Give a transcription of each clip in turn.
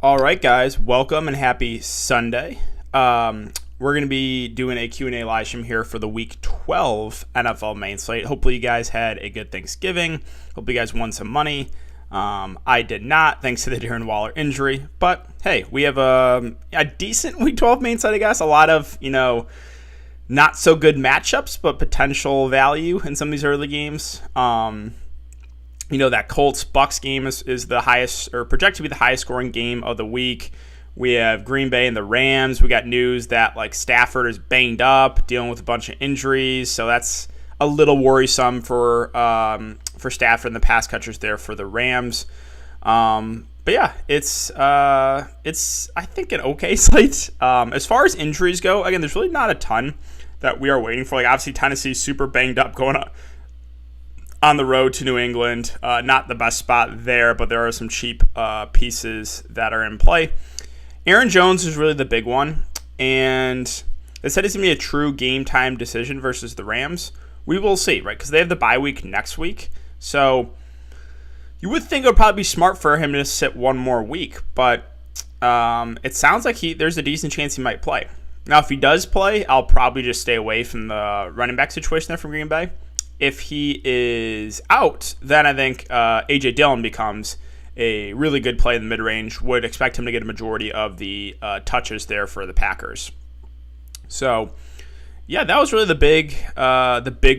All right, guys, welcome and happy Sunday. We're going to be doing a Q&A live stream here for the Week 12 NFL main slate. Hopefully you guys had a good Thanksgiving. Hope you guys won some money. I did not, thanks to the Darren Waller injury. But, hey, we have a decent Week 12 main slate, I guess. A lot of, not so good matchups, but potential value in some of these early games. That Colts-Bucks game is the highest, or projected to be the highest scoring game of the week. We have Green Bay and the Rams. We got news that Stafford is banged up, dealing with a bunch of injuries, so that's a little worrisome for Stafford and the pass catchers there for the Rams. But yeah, it's I think an okay slate. As far as injuries go, again, there's really not a ton that we are waiting for. Obviously Tennessee's super banged up going on the road to New England. Not the best spot there, but there are some cheap pieces that are in play. Aaron Jones is really the big one, and they said it's going to be a true game time decision versus the Rams. We will see, right? Because they have the bye week next week. So you would think it would probably be smart for him to sit one more week, but it sounds like there's a decent chance he might play. Now, if he does play, I'll probably just stay away from the running back situation there from Green Bay. If he is out, then I think A.J. Dillon becomes a really good play in the mid-range. Would expect him to get a majority of the touches there for the Packers. So, yeah, that was really the big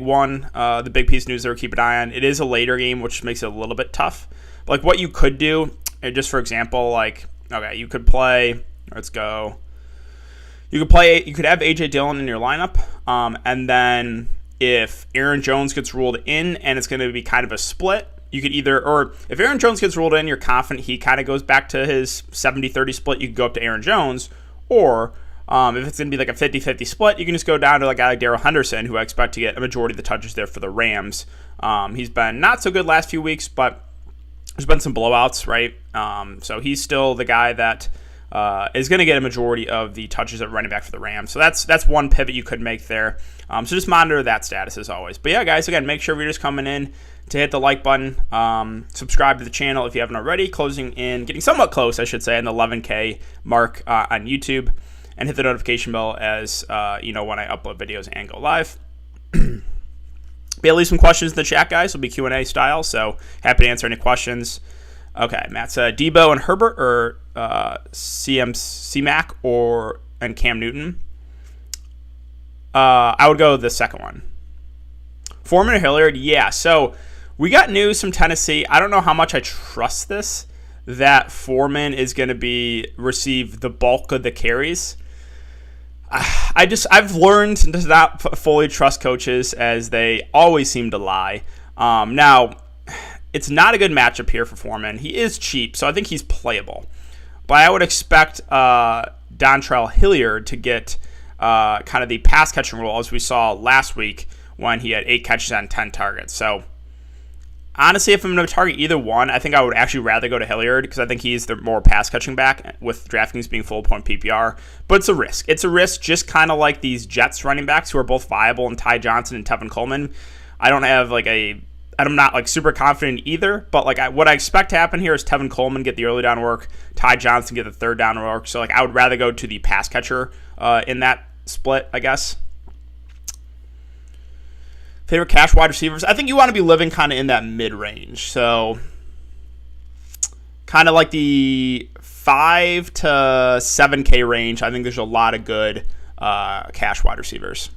one, the big piece of news that we're keeping an eye on. It is a later game, which makes it a little bit tough. But, what you could do, just for example, you could play. Let's go. You could have A.J. Dillon in your lineup, and then if Aaron Jones gets ruled in and it's going to be kind of a split, you could or if Aaron Jones gets ruled in, you're confident he kind of goes back to his 70-30 split, you could go up to Aaron Jones. Or if it's going to be a 50-50 split, you can just go down to a guy like Darrell Henderson, who I expect to get a majority of the touches there for the Rams. He's been not so good last few weeks, but there's been some blowouts, right? So he's still the guy that is going to get a majority of the touches at running back for the Rams. So that's one pivot you could make there. So just monitor that status as always. But yeah, guys, again, make sure if you're just coming in to hit the like button, subscribe to the channel if you haven't already, getting somewhat close, I should say, on the 11K mark on YouTube, and hit the notification bell as when I upload videos and go live. Leave some questions in the chat, guys. It'll be Q&A style, so happy to answer any questions. Okay, Matt's Debo and Herbert, or C-Mac and Cam Newton. I would go the second one. Foreman or Hilliard, yeah. So we got news from Tennessee. I don't know how much I trust this, that Foreman is going to receive the bulk of the carries. I've learned to not fully trust coaches, as they always seem to lie. Now, it's not a good matchup here for Foreman. He is cheap, so I think he's playable. But I would expect Dontrell Hilliard to get kind of the pass catching role, as we saw last week when he had 8 catches on 10 targets. So honestly, if I'm going to target either one, I think I would actually rather go to Hilliard, because I think he's the more pass catching back, with Draftkings being full point PPR. But it's a risk. It's a risk, just kind of like these Jets running backs who are both viable, and Ty Johnson and Tevin Coleman. I'm not super confident in either, but what I expect to happen here is Tevin Coleman get the early down work, Ty Johnson get the third down work. So I would rather go to the pass catcher in that split, I guess. Favorite cash wide receivers? I think you want to be living kind of in that mid-range. So kind of like the 5 to 7K range. I think there's a lot of good cash wide receivers.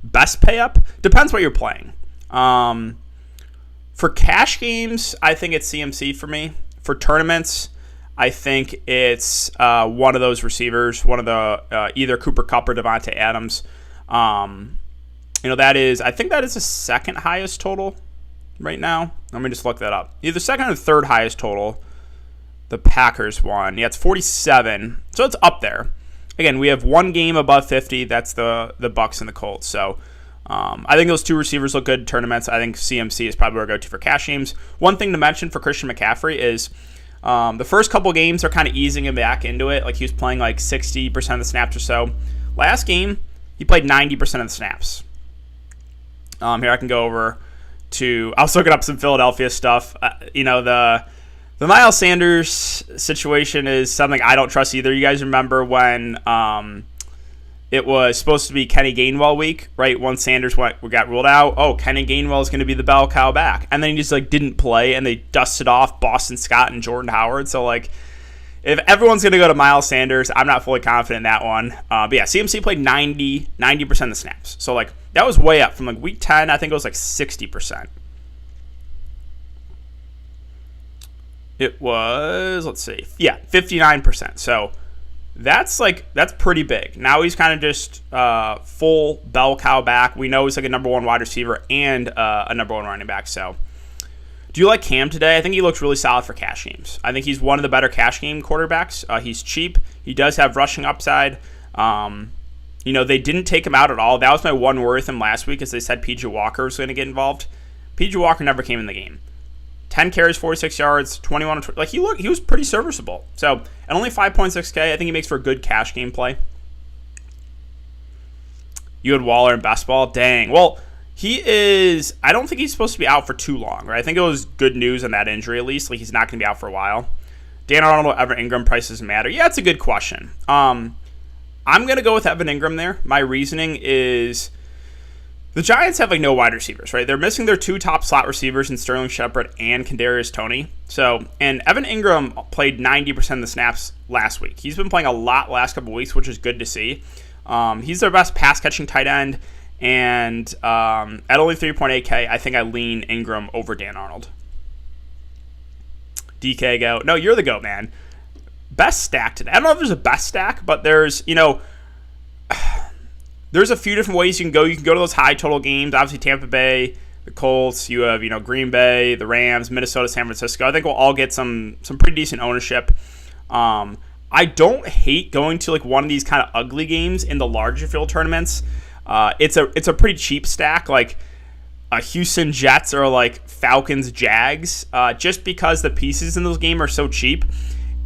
Best pay up? Depends what you're playing. For cash games, I think it's CMC for me. For tournaments, I think it's one of those receivers, one of the either Cooper Kupp or Devontae Adams. I think that is the second highest total right now. Let me just look that up. Either second or third highest total. The Packers one. Yeah, it's 47. So it's up there. Again, we have one game above 50. That's the Bucks and the Colts. So I think those two receivers look good in tournaments. I think CMC is probably where I go to for cash games. One thing to mention for Christian McCaffrey is the first couple games are kind of easing him back into it. He was playing 60% of the snaps or so. Last game, he played 90% of the snaps. Here I can go over to. I was looking up some Philadelphia stuff. The The Miles Sanders situation is something I don't trust either. You guys remember when it was supposed to be Kenny Gainwell week, right? Once Sanders got ruled out, Kenny Gainwell is going to be the bell cow back. And then he just didn't play, and they dusted off Boston Scott and Jordan Howard. So if everyone's going to go to Miles Sanders, I'm not fully confident in that one. But yeah, CMC played 90% of the snaps. So that was way up from week 10. I think it was 60%. It was, 59%. So that's pretty big. Now he's kind of just full bell cow back. We know he's a number one wide receiver and a number one running back. So do you like Cam today? I think he looks really solid for cash games. I think he's one of the better cash game quarterbacks. He's cheap. He does have rushing upside. They didn't take him out at all. That was my one worry with him last week, as they said PJ Walker was going to get involved. PJ Walker never came in the game. 10 carries, 46 yards, 21. He was pretty serviceable. So, and only 5.6K. I think he makes for a good cash game play. You had Waller in best ball. Dang. Well, I don't think he's supposed to be out for too long, right? I think it was good news on that injury, at least. He's not going to be out for a while. Dan Arnold, Evan Ingram, prices matter. Yeah, it's a good question. I'm going to go with Evan Ingram there. My reasoning is the Giants have no wide receivers, right? They're missing their two top slot receivers in Sterling Shepard and Kadarius Toney. And Evan Ingram played 90% of the snaps last week. He's been playing a lot last couple weeks, which is good to see. He's their best pass-catching tight end. And at only 3.8K, I think I lean Ingram over Dan Arnold. DK go. No, you're the GOAT, man. Best stack today. I don't know if there's a best stack, but there's a few different ways you can go. You can go to those high total games. Obviously, Tampa Bay, the Colts. You have Green Bay, the Rams, Minnesota, San Francisco. I think we'll all get some pretty decent ownership. I don't hate going to one of these kind of ugly games in the larger field tournaments. It's a pretty cheap stack, Houston Jets or Falcons Jags, just because the pieces in those games are so cheap.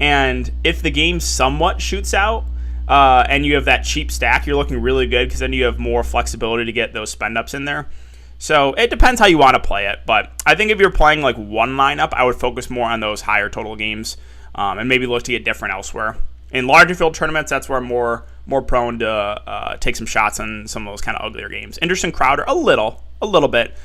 And if the game somewhat shoots out, and you have that cheap stack, you're looking really good because then you have more flexibility to get those spend ups in there. So it depends how you want to play it. But I think if you're playing one lineup, I would focus more on those higher total games, and maybe look to get different elsewhere. In larger field tournaments, that's where I'm more prone to take some shots on some of those kind of uglier games. Anderson Crowder, a little bit.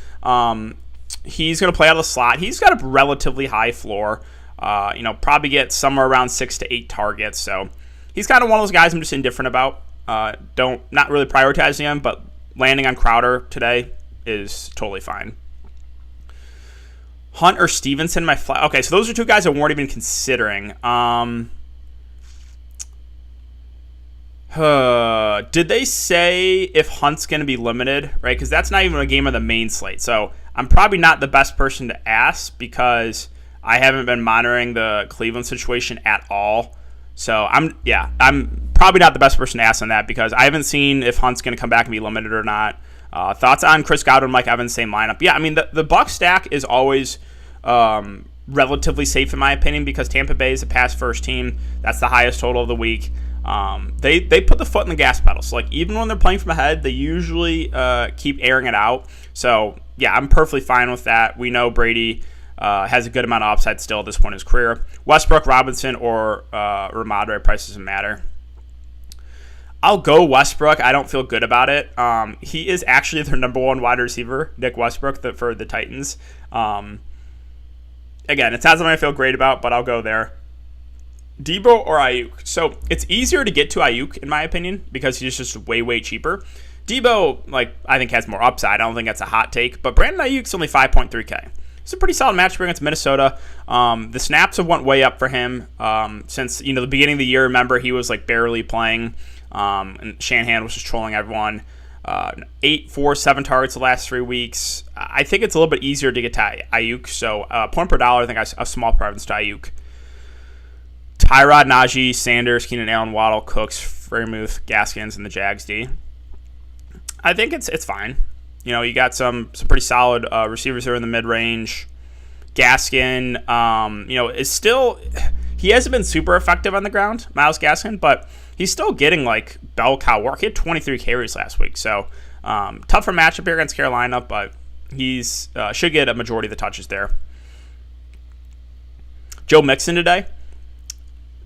He's going to play out of the slot. He's got a relatively high floor. Probably get somewhere around 6 to 8 targets. So he's kind of one of those guys I'm just indifferent about. Not really prioritizing him, but landing on Crowder today is totally fine. Hunt or Stevenson, okay, so those are two guys I weren't even considering. Did they say if Hunt's going to be limited, right? Because that's not even a game of the main slate. So I'm probably not the best person to ask because I haven't been monitoring the Cleveland situation at all. So I'm probably not the best person to ask on that because I haven't seen if Hunt's going to come back and be limited or not. Thoughts on Chris Godwin, Mike Evans, same lineup? Yeah, I mean, the Bucs stack is always relatively safe in my opinion because Tampa Bay is a pass-first team. That's the highest total of the week. They put the foot in the gas pedal. So even when they're playing from ahead, they usually keep airing it out. So yeah, I'm perfectly fine with that. We know Brady has a good amount of upside still at this point in his career. Westbrook, Robinson, or Ramondre, price doesn't matter. I'll go Westbrook. I don't feel good about it. He is actually their number one wide receiver, Nick Westbrook, for the Titans. Again, it's not something I feel great about, but I'll go there. Debo or Ayuk. So it's easier to get to Ayuk, in my opinion, because he's just way, way cheaper. Debo, I think has more upside. I don't think that's a hot take, but Brandon Ayuk's only 5.3K. It's a pretty solid matchup against Minnesota. The snaps have went way up for him since the beginning of the year. Remember, he was barely playing, and Shanahan was just trolling everyone. 8, 4, 7 targets the last 3 weeks. I think it's a little bit easier to get to Ayuk. So point per dollar, I think I have a small preference to Ayuk. Tyrod, Najee, Sanders, Keenan Allen, Waddle, Cooks, Freiermuth, Gaskins, and the Jags D. I think it's fine. You got some pretty solid receivers there in the mid-range. Gaskin, is still... He hasn't been super effective on the ground, Myles Gaskin, but he's still getting, bell cow work. He had 23 carries last week, so tougher matchup here against Carolina, but he's should get a majority of the touches there. Joe Mixon today.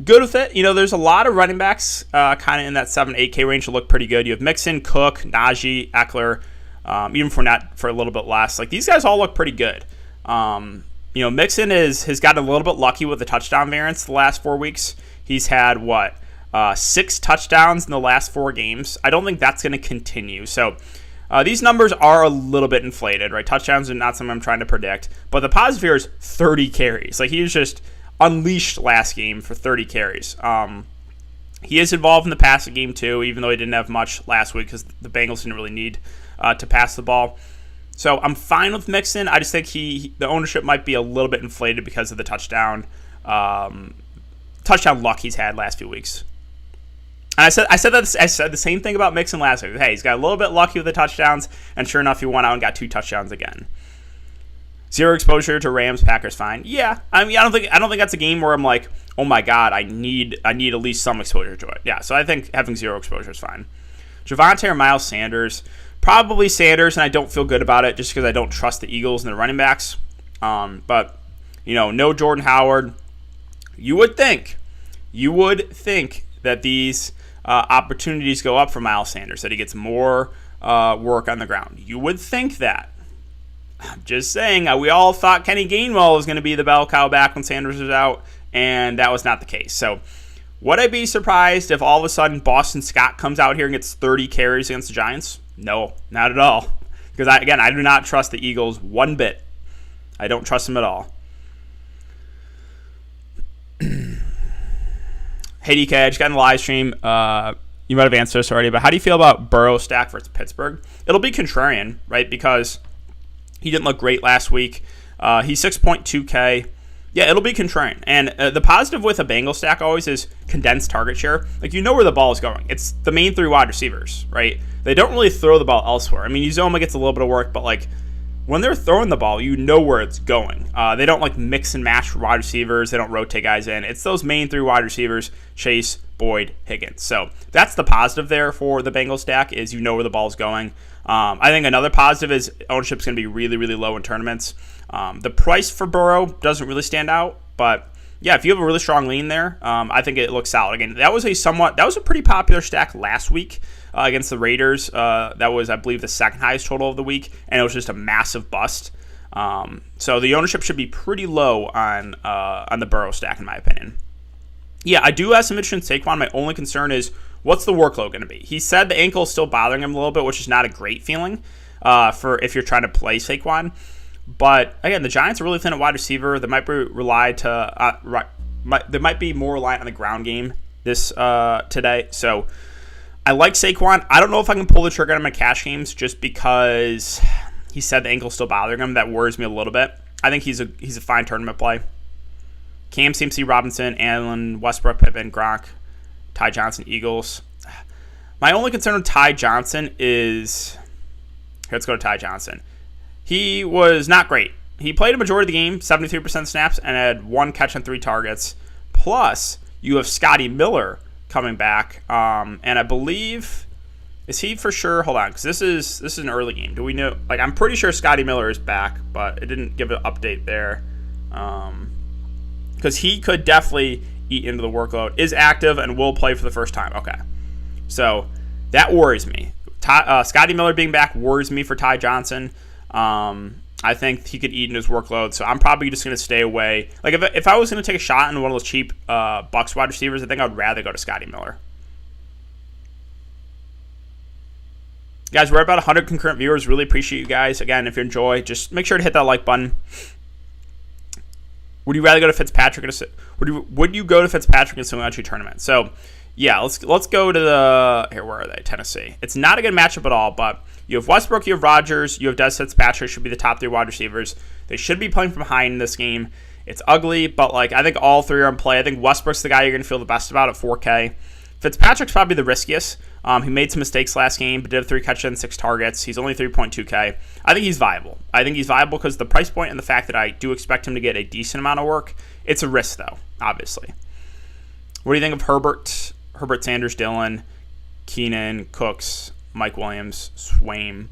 Good with it. There's a lot of running backs kind of in that 7-8K range that look pretty good. You have Mixon, Cook, Najee, Eckler, even Fournette for a little bit less. Like, these guys all look pretty good. Mixon has gotten a little bit lucky with the touchdown variance the last 4 weeks. He's had, 6 touchdowns in the last 4 games. I don't think that's going to continue. So these numbers are a little bit inflated, right? Touchdowns are not something I'm trying to predict. But the positive here is 30 carries. Like, he was just unleashed last game for 30 carries. He is involved in the passing game too, even though he didn't have much last week because the Bengals didn't really need to pass the ball. So I'm fine with Mixon. I just think the ownership might be a little bit inflated because of the touchdown luck he's had last few weeks. And I said the same thing about Mixon last week. Hey, he's got a little bit lucky with the touchdowns, and sure enough, he went out and got 2 touchdowns again. 0 exposure to Rams, Packers, fine. Yeah, I mean, I don't think that's a game where I'm like, oh my god, I need at least some exposure to it. Yeah, so I think having 0 exposure is fine. Javonte or Miles Sanders, probably Sanders, and I don't feel good about it just because I don't trust the Eagles and the running backs. But no Jordan Howard. You would think that these opportunities go up for Miles Sanders, that he gets more work on the ground. You would think that. I'm just saying, we all thought Kenny Gainwell was going to be the bell cow back when Sanders was out, and that was not the case. So would I be surprised if all of a sudden Boston Scott comes out here and gets 30 carries against the Giants? No, not at all. Because, I do not trust the Eagles one bit. I don't trust them at all. Hey, DK, I just got in the live stream. You might have answered this already, but how do you feel about Burrow stack versus Pittsburgh? It'll be contrarian, right? Because he didn't look great last week. He's 6.2K. Yeah, it'll be contrarian. And the positive with a Bengal stack always is condensed target share. Like, where the ball is going. It's the main 3 wide receivers, right? They don't really throw the ball elsewhere. I mean, Uzoma gets a little bit of work, but, when they're throwing the ball, where it's going. They don't, mix and match wide receivers. They don't rotate guys in. It's those main 3 wide receivers, Chase, Boyd, Higgins. So that's the positive there for the Bengals stack is where the ball is going. I think another positive is ownership's going to be really, really low in tournaments. The price for Burrow doesn't really stand out, but yeah, if you have a really strong lean there, I think it looks solid. Again, that was a pretty popular stack last week against the Raiders. That was, I believe, the second highest total of the week, and it was just a massive bust. So the ownership should be pretty low on the Burrow stack, in my opinion. Yeah, I do have some interest in Saquon. My only concern is, what's the workload going to be? He said the ankle is still bothering him a little bit, which is not a great feeling for if you're trying to play Saquon. But again, the Giants are really thin at wide receiver. They might be they might be more reliant on the ground game today. So I like Saquon. I don't know if I can pull the trigger on my cash games just because he said the ankle's still bothering him. That worries me a little bit. I think he's a fine tournament play. Cam, CMC, Robinson, Allen, Westbrook, Pippen, Gronk, Ty Johnson, Eagles. My only concern with Ty Johnson is... Here, let's go to Ty Johnson. He was not great. He played a majority of the game, 73% snaps, and had 1 catch on 3 targets. Plus, you have Scotty Miller coming back. And I believe... Is he for sure? Hold on, because this is an early game. Do we know? I'm pretty sure Scotty Miller is back, but it didn't give an update there. Because he could definitely eat into the workload. Is active and will play for the first time. Okay. So, that worries me. Scotty Miller being back worries me for Ty Johnson. I think he could eat into his workload, so I'm probably just going to stay away. If I was going to take a shot in one of those cheap Bucs wide receivers, I think I'd rather go to Scotty Miller. Guys, we're at about 100 concurrent viewers. Really appreciate you guys. Again, if you enjoy, just make sure to hit that like button. Would you rather go to Fitzpatrick? Would you go to Fitzpatrick in some entry tournament? So, yeah, let's go to where are they? Tennessee. It's not a good matchup at all, but you have Westbrook, you have Rodgers, you have Des Fitzpatrick, should be the top 3 wide receivers. They should be playing from behind in this game. It's ugly, but I think all 3 are in play. I think Westbrook's the guy you're going to feel the best about at 4K. Fitzpatrick's probably the riskiest. He made some mistakes last game, but did have 3 catches and 6 targets. He's only 3.2K. I think he's viable. I think he's viable because the price point and the fact that I do expect him to get a decent amount of work. It's a risk, though, obviously. What do you think of Herbert, Sanders, Dillon, Keenan, Cooks, Mike Williams, Swaim,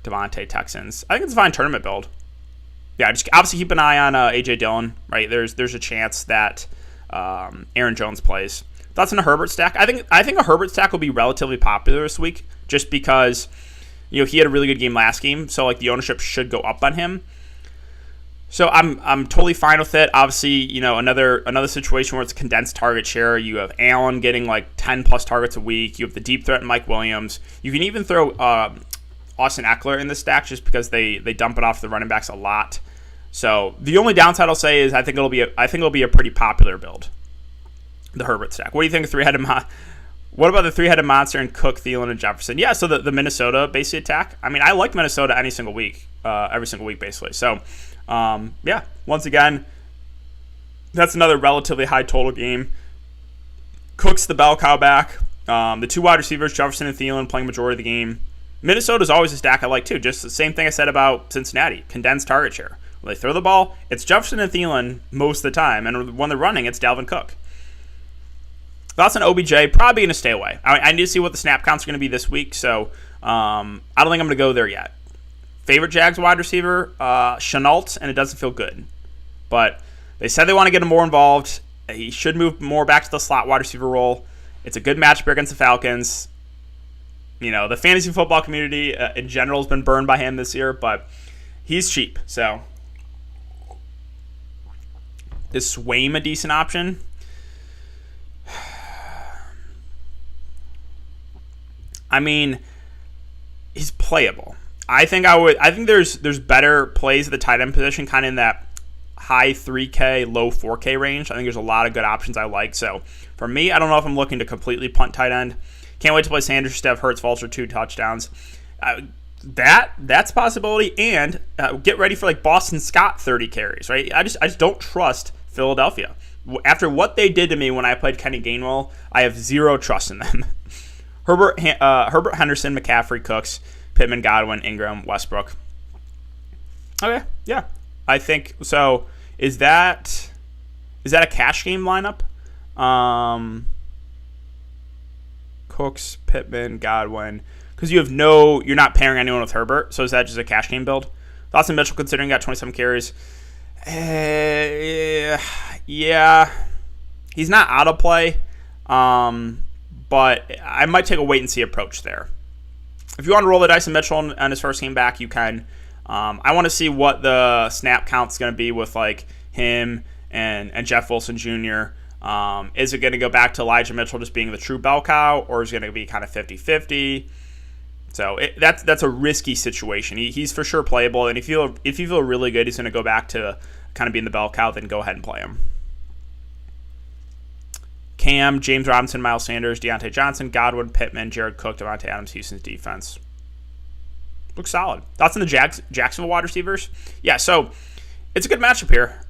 Devontae, Texans? I think it's a fine tournament build. yeah, just obviously keep an eye on A.J. Dillon, right? There's a chance that Aaron Jones plays. Thoughts on a Herbert stack? I think a Herbert stack will be relatively popular this week just because, he had a really good game last game, so like the ownership should go up on him. So I'm totally fine with it. Obviously, another situation where it's condensed target share. You have Allen getting like 10 plus targets a week. You have the deep threat in Mike Williams. You can even throw Austin Eckler in the stack just because they dump it off the running backs a lot. So the only downside I'll say is I think it'll be a pretty popular build, the Herbert stack. What do you think of what about the three-headed monster and Cook, Thielen, and Jefferson? Yeah, so the Minnesota basically attack. I mean, I like Minnesota every single week basically. So. Once again, that's another relatively high total game. Cook's the bell cow back. The two wide receivers, Jefferson and Thielen, playing majority of the game. Minnesota's always a stack I like too. Just the same thing I said about Cincinnati. Condensed target share. When they throw the ball, it's Jefferson and Thielen most of the time. And when they're running, it's Dalvin Cook. Thoughts on OBJ? Probably going to stay away. I need to see what the snap counts are going to be this week. So I don't think I'm going to go there yet. Favorite Jags wide receiver, Shenault, and it doesn't feel good. But they said they want to get him more involved. He should move more back to the slot wide receiver role. It's a good matchup against the Falcons. The fantasy football community in general has been burned by him this year, but he's cheap. So is Swaim a decent option? I mean, he's playable. I think there's better plays at the tight end position, kind of in that high 3K, low 4K range. I think there's a lot of good options I like. So for me, I don't know if I'm looking to completely punt tight end. Can't wait to play Sanders, Steph, Hurts, Vulture, 2 touchdowns. That's a possibility. And get ready for like Boston Scott 30 carries, right? I just don't trust Philadelphia. After what they did to me when I played Kenny Gainwell, I have zero trust in them. Herbert Henderson, McCaffrey, Cooks, Pittman, Godwin, Ingram, Westbrook. Okay, yeah. I think so. Is that a cash game lineup? Cooks, Pittman, Godwin. Because you're not pairing anyone with Herbert. So is that just a cash game build? Thoughts on Mitchell considering he got 27 carries? Yeah. He's not out of play. But I might take a wait and see approach there. If you want to roll the dice on Mitchell on his first game back, you can. I want to see what the snap count's going to be with like him and Jeff Wilson Jr. Is it going to go back to Elijah Mitchell just being the true bell cow, or is it going to be kind of 50-50? So that's a risky situation. He's for sure playable, and if you feel really good, he's going to go back to kind of being the bell cow. Then go ahead and play him. Cam, James Robinson, Miles Sanders, Deontay Johnson, Godwin, Pittman, Jared Cook, Devontae Adams, Houston's defense. Looks solid. Thoughts on the Jacksonville wide receivers? Yeah, so it's a good matchup here.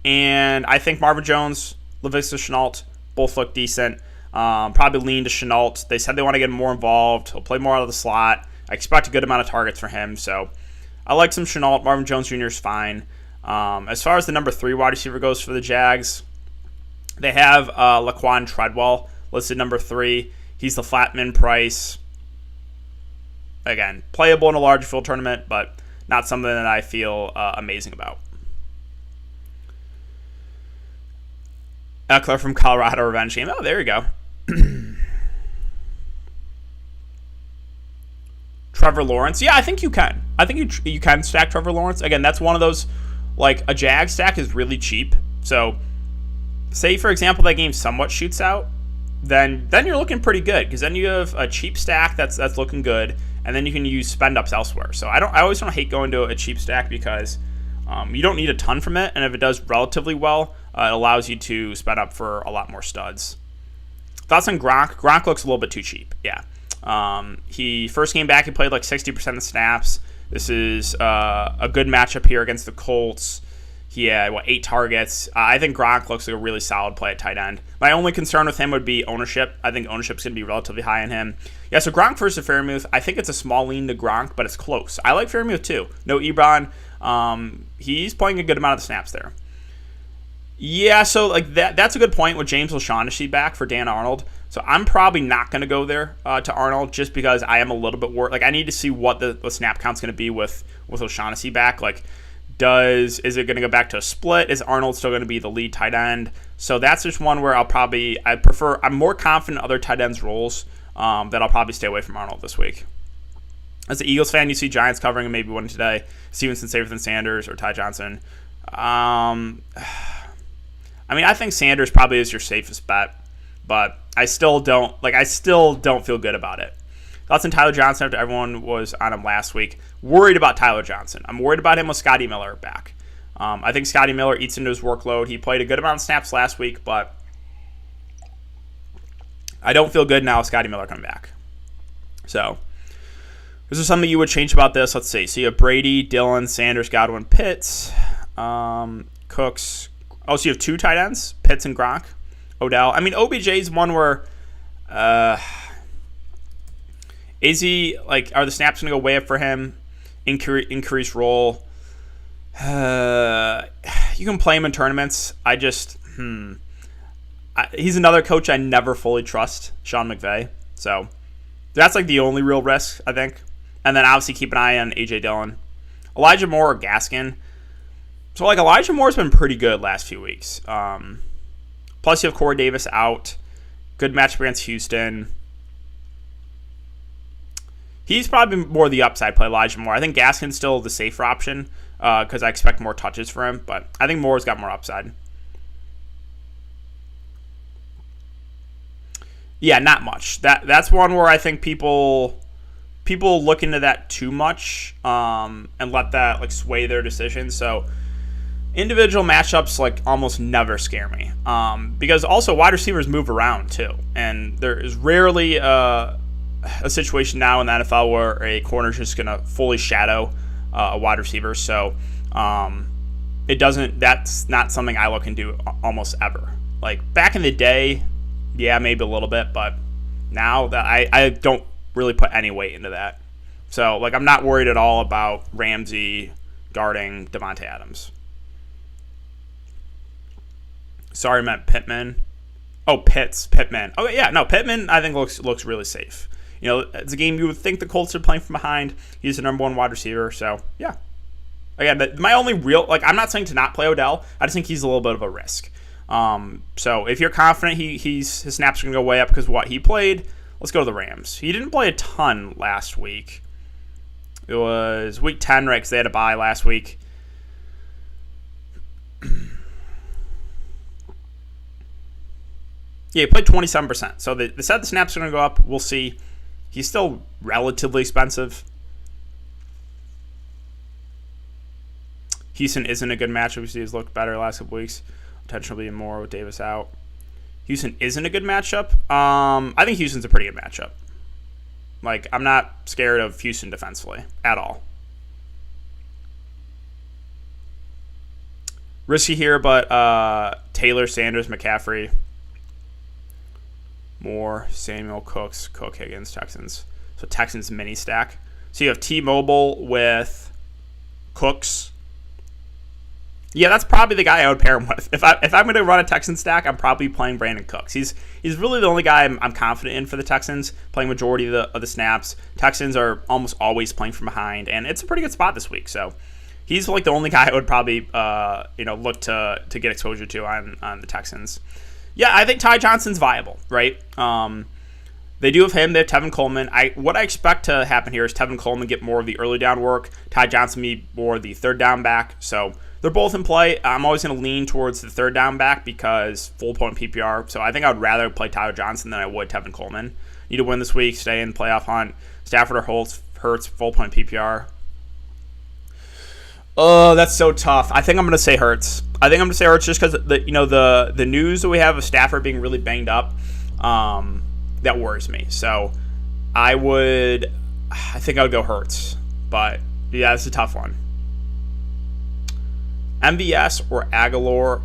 And I think Marvin Jones, Laviska Shenault, both look decent. Probably lean to Shenault. They said they want to get him more involved. He'll play more out of the slot. I expect a good amount of targets for him. So I like some Shenault. Marvin Jones Jr. is fine. As far as the number 3 wide receiver goes for the Jags, they have Laquan Treadwell listed number 3. He's the flat min price. Again, playable in a large field tournament, but not something that I feel amazing about. Eckler from Colorado revenge game. Oh, there you go. Trevor Lawrence. Yeah, I think you can. I think you can stack Trevor Lawrence. Again, that's one of those, like, a Jag stack is really cheap. So say, for example, that game somewhat shoots out, then you're looking pretty good, because then you have a cheap stack that's looking good, and then you can use spend ups elsewhere. So I always don't hate going to a cheap stack because you don't need a ton from it, and if it does relatively well, it allows you to spend up for a lot more studs. Thoughts on Gronk? Gronk looks a little bit too cheap. Yeah. He first came back, he played like 60% of the snaps. This is a good matchup here against the Colts. He had, 8 targets. I think Gronk looks like a really solid play at tight end. My only concern with him would be ownership. I think ownership's going to be relatively high on him. Yeah, so Gronk versus Fairmouth. I think it's a small lean to Gronk, but it's close. I like Fairmouth too. No Ebron. He's playing a good amount of the snaps there. Yeah, so like that's a good point with James O'Shaughnessy back for Dan Arnold. So I'm probably not going to go there to Arnold just because I am a little bit worried. Like, I need to see what the snap count's going to be with O'Shaughnessy back. Like, is it going to go back to a split? Is Arnold still going to be the lead tight end? So that's just one where I'm more confident in other tight ends roles that I'll probably stay away from Arnold this week. As an Eagles fan, you see Giants covering and maybe winning today. Stevenson safer than Sanders or Ty Johnson. I think Sanders probably is your safest bet, but I still don't feel good about it. Thoughts on Tyler Johnson after everyone was on him last week. Worried about Tyler Johnson. I'm worried about him with Scotty Miller back. I think Scotty Miller eats into his workload. He played a good amount of snaps last week, but I don't feel good now with Scotty Miller coming back. So, is there something you would change about this? Let's see. So you have Brady, Dillon, Sanders, Godwin, Pitts, Cooks. Oh, so you have two tight ends, Pitts and Gronk, Odell. OBJ is one where, is he, are the snaps going to go way up for him? Increase role. You can play him in tournaments. He's another coach I never fully trust, Sean McVay. So that's the only real risk, I think. And then obviously keep an eye on A.J. Dillon. Elijah Moore or Gaskin. So Elijah Moore's been pretty good last few weeks. Plus you have Corey Davis out. Good matchup against Houston. He's probably more the upside play, Elijah Moore. I think Gaskin's still the safer option because I expect more touches for him. But I think Moore's got more upside. Yeah, not much. That's one where I think people look into that too much and let that sway their decisions. So individual matchups almost never scare me because also wide receivers move around too, and there is rarely a situation now in the NFL where a corner is just going to fully shadow a wide receiver. So that's not something I look into almost ever. Back in the day, yeah, maybe a little bit, but now that I don't really put any weight into that. So I'm not worried at all about Ramsey guarding Devontae Adams. Sorry, I meant Pittman. Oh, Pittman. Okay, yeah, no, Pittman I think looks really safe. It's a game you would think the Colts are playing from behind. He's the number one wide receiver, so yeah. Again, my only real I'm not saying to not play Odell. I just think he's a little bit of a risk. So if you're confident his snaps are gonna go way up because of what he played, let's go to the Rams. He didn't play a ton last week. It was week 10, right? Because they had a bye last week. Yeah, he played 27%. So they said the snaps are going to go up. We'll see. He's still relatively expensive. Houston isn't a good matchup. He's looked better the last couple weeks. Potentially more with Davis out. Houston isn't a good matchup. I think Houston's a pretty good matchup. I'm not scared of Houston defensively at all. Risky here, but Taylor, Sanders, McCaffrey, Moore, Samuel, Cooks, Cook, Higgins, Texans. So Texans mini stack. So you have T-Mobile with Cooks. Yeah, that's probably the guy I would pair him with. If I'm going to run a Texan stack, I'm probably playing Brandon Cooks. He's really the only guy I'm confident in for the Texans, playing majority of the snaps. Texans are almost always playing from behind, and it's a pretty good spot this week. So he's the only guy I would probably look to get exposure to on the Texans. Yeah, I think Ty Johnson's viable, right? They do have him. They have Tevin Coleman. What I expect to happen here is Tevin Coleman get more of the early down work. Ty Johnson be more of the third down back. So they're both in play. I'm always going to lean towards the third down back because full point PPR. So I think I would rather play Tyler Johnson than I would Tevin Coleman. Need to win this week, stay in the playoff hunt. Stafford or Hurts, full point PPR. Oh, that's so tough. I think I'm going to say Hurts. Just because the news that we have of Stafford being really banged up, that worries me. So I think I would go Hurts. But yeah, it's a tough one. MVS or Aguilar?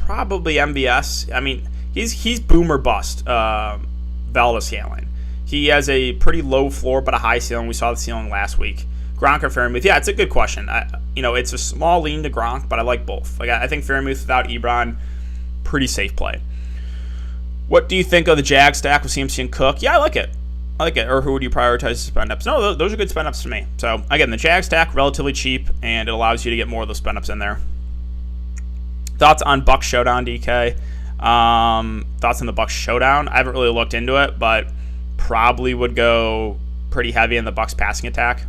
Probably MVS. He's boom or bust. Valdez-Scantling. He has a pretty low floor but a high ceiling. We saw the ceiling last week. Gronk or Freiermuth? Yeah, it's a good question. It's a small lean to Gronk, but I like both. I think Freiermuth without Ebron, pretty safe play. What do you think of the Jag stack with CMC and Cook? Yeah, I like it. Or who would you prioritize as spend ups? No, those are good spend ups to me. So again, the Jag stack, relatively cheap, and it allows you to get more of those spend ups in there. Thoughts on Bucs Showdown, DK? Thoughts on the Bucs Showdown? I haven't really looked into it, but probably would go pretty heavy in the Bucs passing attack.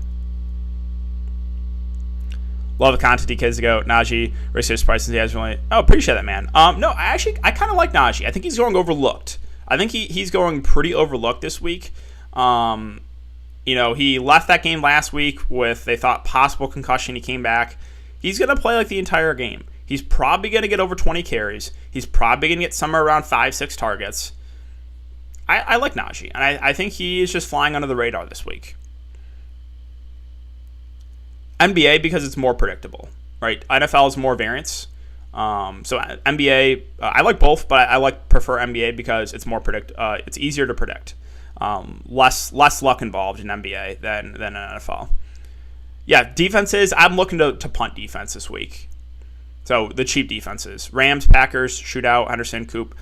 Love the content, DKs to go. Najee, racist prices. He has really. Oh, appreciate that, man. No, I kind of like Najee. I think he's going overlooked. I think he's going pretty overlooked this week. He left that game last week with, they thought, possible concussion. He came back. He's going to play like the entire game. He's probably going to get over 20 carries. He's probably going to get somewhere around 5-6 targets. I like Najee, and I think he is just flying under the radar this week. NBA, because it's more predictable, right? NFL is more variance. So NBA, I like both, but I prefer NBA because it's more it's easier to predict. Less luck involved in NBA than in NFL. Yeah, defenses, I'm looking to punt defense this week. So the cheap defenses: Rams, Packers, shootout, Henderson, Coop,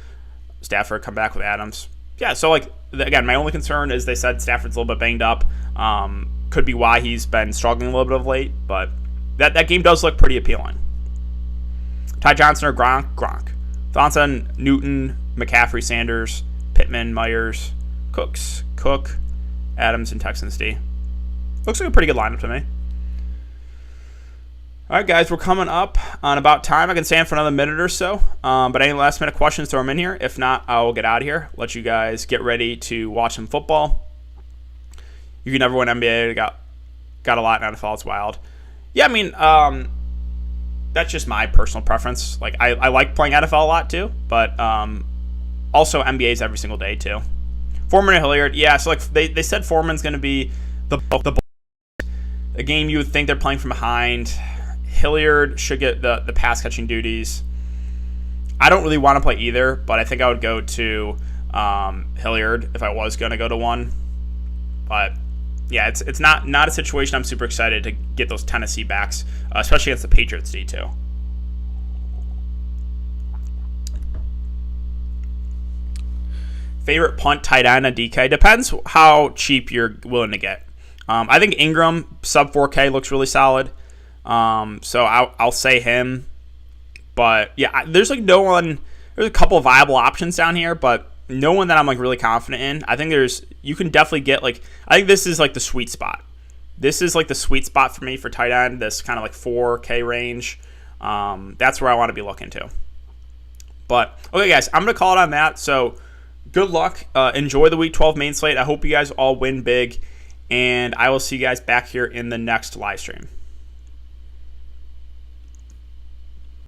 Stafford, come back with Adams. Yeah, so again, my only concern is they said Stafford's a little bit banged up. Could be why he's been struggling a little bit of late, but that game does look pretty appealing. Ty Johnson or Gronk. Thoughts on Newton, McCaffrey, Sanders, Pittman, Myers, Cook, Adams, and Texans D. Looks like a pretty good lineup to me. All right, guys, we're coming up on about time. I can stand for another minute or so, but any last-minute questions, throw them in here. If not, I will get out of here, let you guys get ready to watch some football. You can never win NBA. Got a lot in NFL. It's wild. Yeah, I mean, that's just my personal preference. I like playing NFL a lot too, but also NBA's every single day too. Foreman and Hilliard, yeah. So they said Foreman's going to be the game you would think they're playing from behind. Hilliard should get the pass catching duties. I don't really want to play either, but I think I would go to Hilliard if I was going to go to one. But yeah, it's not a situation I'm super excited to get those Tennessee backs, especially against the Patriots D too. Favorite punt tight end on DK depends how cheap you're willing to get. I think Ingram sub 4K looks really solid, so I'll say him. But yeah, there's no one. There's a couple of viable options down here, but no one that I'm really confident in. I think you can definitely get I think this is the sweet spot. This is the sweet spot for me for tight end. This kind of 4K range. That's where I want to be looking to. But okay, guys, I'm gonna call it on that. So good luck. Enjoy the Week 12 main slate. I hope you guys all win big, and I will see you guys back here in the next live stream.